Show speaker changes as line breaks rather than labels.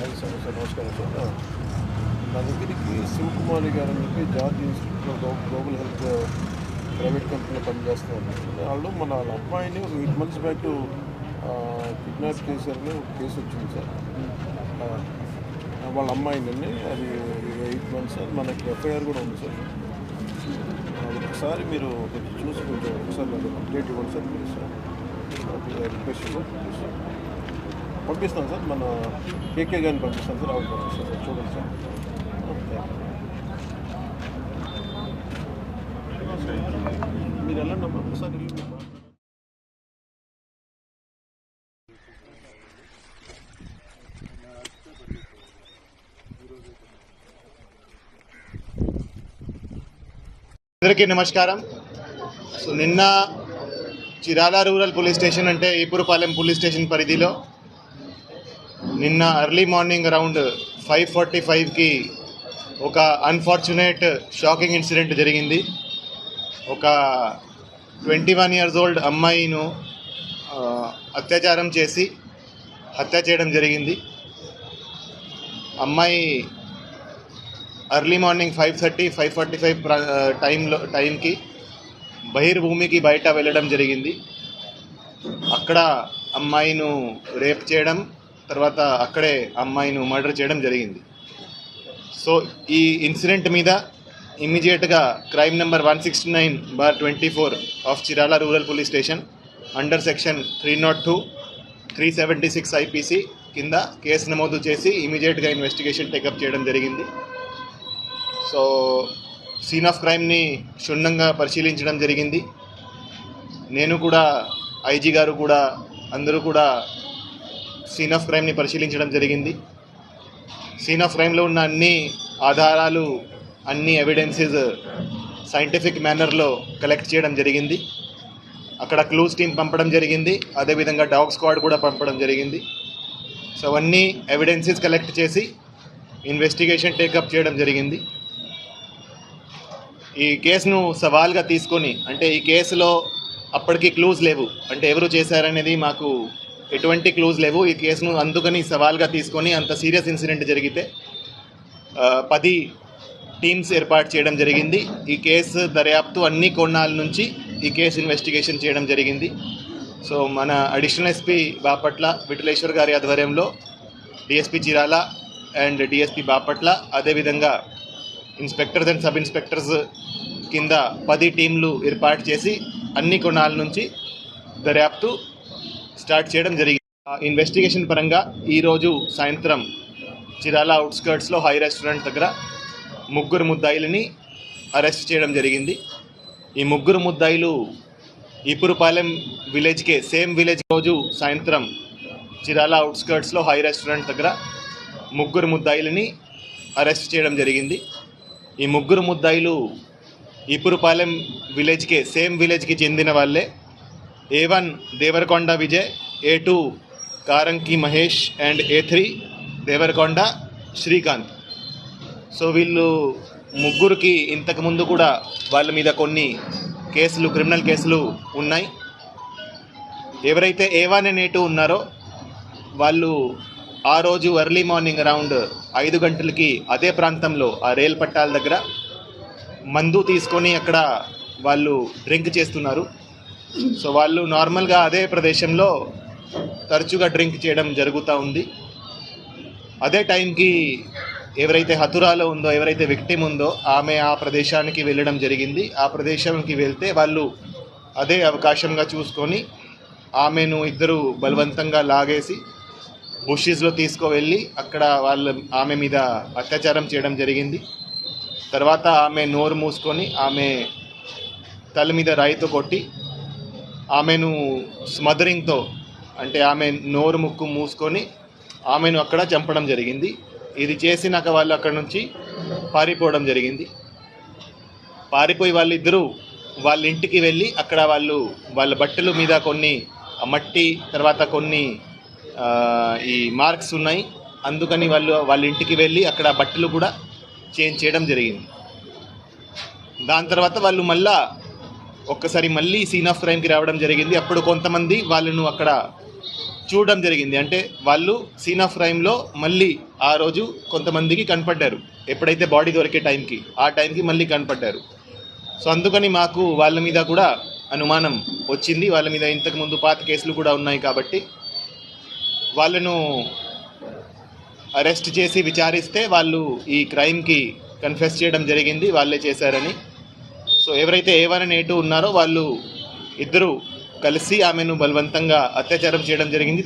Sir నమస్కారం sir. నా దగ్గరికి శివకుమారి గారు అని చెప్పి జార్జ్ ఇన్స్టిట్యూట్లో గ్లోబల్ హెల్త్ ప్రైవేట్ కంపెనీలో పనిచేస్తున్నారు. వాళ్ళు వాళ్ళ అమ్మాయిని ఒక 8 months బ్యాక్ కిడ్నాప్ చేశారని ఒక కేసు వచ్చింది సార్. వాళ్ళ అమ్మాయిని అది 8 months మనకి ఎఫ్ఐఆర్ కూడా ఉంది సార్. ఒకసారి మీరు కొంచెం చూసి ఒకసారి నాకు అప్డేట్ ఇవ్వండి sir please sir. Request sir పంపిస్తాను సార్. మన కేకే గారిని పంపిస్తాను సార్. ఆవిడ పంపిస్తాను సార్. చూడండి సార్. మీరు వెళ్ళండి అమ్మా ఒకసారి వెళ్ళి.
అందరికీ నమస్కారం. సో నిన్న చిరాల రూరల్ పోలీస్ స్టేషన్ అంటే ఈపురపాలెం పోలీస్ స్టేషన్ పరిధిలో నిన్న ఎర్లీ మార్నింగ్ అరౌండ్ 5:45కి ఒక అన్ఫార్చునేట్ షాకింగ్ ఇన్సిడెంట్ జరిగింది. ఒక 21 years old అమ్మాయిను అత్యాచారం చేసి హత్య చేయడం జరిగింది. అమ్మాయి ఎర్లీ మార్నింగ్ 5:30, 5:45 టైంకి బహిర్భూమికి బయట వెళ్ళడం జరిగింది. అక్కడ అమ్మాయిను రేప్ చేయడం, తర్వాత అక్కడే అమ్మాయిను మర్డర్ చేయడం జరిగింది. సో ఈ ఇన్సిడెంట్ మీద ఇమ్మీడియట్గా crime number 169/24 of Chirala rural police station under section 302, 376 IPC కింద కేసు నమోదు చేసి ఇమీడియట్గా ఇన్వెస్టిగేషన్ టేకప్ చేయడం జరిగింది. సో సీన్ ఆఫ్ క్రైమ్ని క్షుణ్ణంగా పరిశీలించడం జరిగింది. నేను కూడా, ఐజీ గారు కూడా, అందరూ కూడా సీన్ ఆఫ్ క్రైమ్ని పరిశీలించడం జరిగింది. సీన్ ఆఫ్ క్రైమ్లో ఉన్న అన్ని ఆధారాలు, అన్ని ఎవిడెన్సెస్ సైంటిఫిక్ మేనర్లో కలెక్ట్ చేయడం జరిగింది. అక్కడ క్లూస్ టీమ్ పంపడం జరిగింది, అదేవిధంగా డాగ్ స్క్వాడ్ కూడా పంపడం జరిగింది. సో అవన్నీ ఎవిడెన్సెస్ కలెక్ట్ చేసి ఇన్వెస్టిగేషన్ టేకప్ చేయడం జరిగింది. ఈ కేసును సవాల్గా తీసుకొని, అంటే ఈ కేసులో అప్పటికి క్లూజ్ లేవు, అంటే ఎవరు చేశారనేది మాకు ఎటువంటి క్లూజ్ లేవు. ఈ కేసును అందుకని సవాల్గా తీసుకొని అంత సీరియస్ ఇన్సిడెంట్ జరిగితే 10 టీమ్స్ ఏర్పాటు చేయడం జరిగింది. ఈ కేసు దర్యాప్తు అన్ని కోణాల నుంచి ఈ కేసు ఇన్వెస్టిగేషన్ చేయడం జరిగింది. సో మన అడిషనల్ ఎస్పీ బాపట్ల విఠలేశ్వర్ గారి ఆధ్వర్యంలో DSP Chirala and DSP Bapatla, అదేవిధంగా ఇన్స్పెక్టర్స్ అండ్ సబ్ ఇన్స్పెక్టర్స్ కింద 10 టీంలు ఏర్పాటు చేసి అన్ని కోణాల నుంచి దర్యాప్తు స్టార్ట్ చేయడం జరిగింది. ఇన్వెస్టిగేషన్ పరంగా ఈరోజు సాయంత్రం చిరాల అవుట్స్కర్ట్స్లో హై రెస్టారెంట్ దగ్గర 3 ముద్దాయిలని అరెస్ట్ చేయడం జరిగింది. ఈ 3 ముద్దాయిలు ఈపురపాలెం విలేజ్కే, సేమ్ విలేజ్. రోజు సాయంత్రం చిరాల అవుట్స్కర్ట్స్లో హై రెస్టారెంట్ దగ్గర 3 ముద్దాయిలని అరెస్ట్ చేయడం జరిగింది. ఈ 3 ముద్దాయిలు ఈపురపాలెం విలేజ్కే, సేమ్ విలేజ్కి చెందిన వాళ్ళే. A1 దేవరకొండ విజయ్, A2 కారంకి Mahesh and A3 Devarakonda Srikanth. So వీళ్ళు 3కి ఇంతకుముందు కూడా వాళ్ళ మీద కొన్ని కేసులు, క్రిమినల్ కేసులు ఉన్నాయి. ఎవరైతే A1 and A2 ఉన్నారో వాళ్ళు ఆ రోజు ఎర్లీ మార్నింగ్ అరౌండ్ 5 గంటలకి అదే ప్రాంతంలో ఆ రైలు పట్టాల దగ్గర మందు తీసుకొని అక్కడ వాళ్ళు డ్రింక్ చేస్తున్నారు. సో వాళ్ళు నార్మల్గా అదే ప్రదేశంలో తరచుగా డ్రింక్ చేయడం జరుగుతూ ఉంది. అదే టైంకి ఎవరైతే హతురాలో ఉందో, ఎవరైతే విక్టిమ్ ఉందో, ఆమె ఆ ప్రదేశానికి వెళ్ళడం జరిగింది. ఆ ప్రదేశానికి వెళ్తే వాళ్ళు అదే అవకాశంగా చూసుకొని ఆమెను ఇద్దరు బలవంతంగా లాగేసి బుషెస్లో తీసుకువెళ్ళి అక్కడ ఆమె మీద అత్యాచారం చేయడం జరిగింది. తర్వాత ఆమె నోరు మూసుకొని ఆమె తల మీద రాయితో కొట్టి ఆమెను స్మదరింగ్తో, అంటే ఆమె నోరు ముక్కు మూసుకొని ఆమెను అక్కడ చంపడం జరిగింది. ఇది చేసినాక వాళ్ళు అక్కడ నుంచి పారిపోవడం జరిగింది. పారిపోయి వాళ్ళిద్దరూ వాళ్ళ ఇంటికి వెళ్ళి అక్కడ వాళ్ళ బట్టల మీద కొన్ని మట్టి, తర్వాత కొన్ని ఈ మార్క్స్ ఉన్నాయి. అందుకని వాళ్ళ ఇంటికి వెళ్ళి అక్కడ బట్టలు కూడా చేంజ్ చేయడం జరిగింది. దాని తర్వాత వాళ్ళు ఒక్కసారి మళ్ళీ సీన్ ఆఫ్ క్రైమ్కి రావడం జరిగింది. అప్పుడు కొంతమంది వాళ్ళను అక్కడ చూడడం జరిగింది. అంటే వాళ్ళు సీన్ ఆఫ్ క్రైమ్లో మళ్ళీ ఆ రోజు కొంతమందికి కనపడ్డారు. ఎప్పుడైతే బాడీ దొరికే టైంకి ఆ టైంకి మళ్ళీ కనపడ్డారు. సో అందుకని మాకు వాళ్ళ మీద కూడా అనుమానం వచ్చింది. వాళ్ళ మీద ఇంతకుముందు పాత కేసులు కూడా ఉన్నాయి కాబట్టి వాళ్ళను అరెస్ట్ చేసి విచారిస్తే వాళ్ళు ఈ క్రైమ్కి కన్ఫెస్ చేయడం జరిగింది, వాళ్ళే చేశారని. సో ఎవరైతే A1 and A2 ఉన్నారో వాళ్ళు ఇద్దరు కలిసి ఆమెను బలవంతంగా అత్యాచారం చేయడం జరిగింది.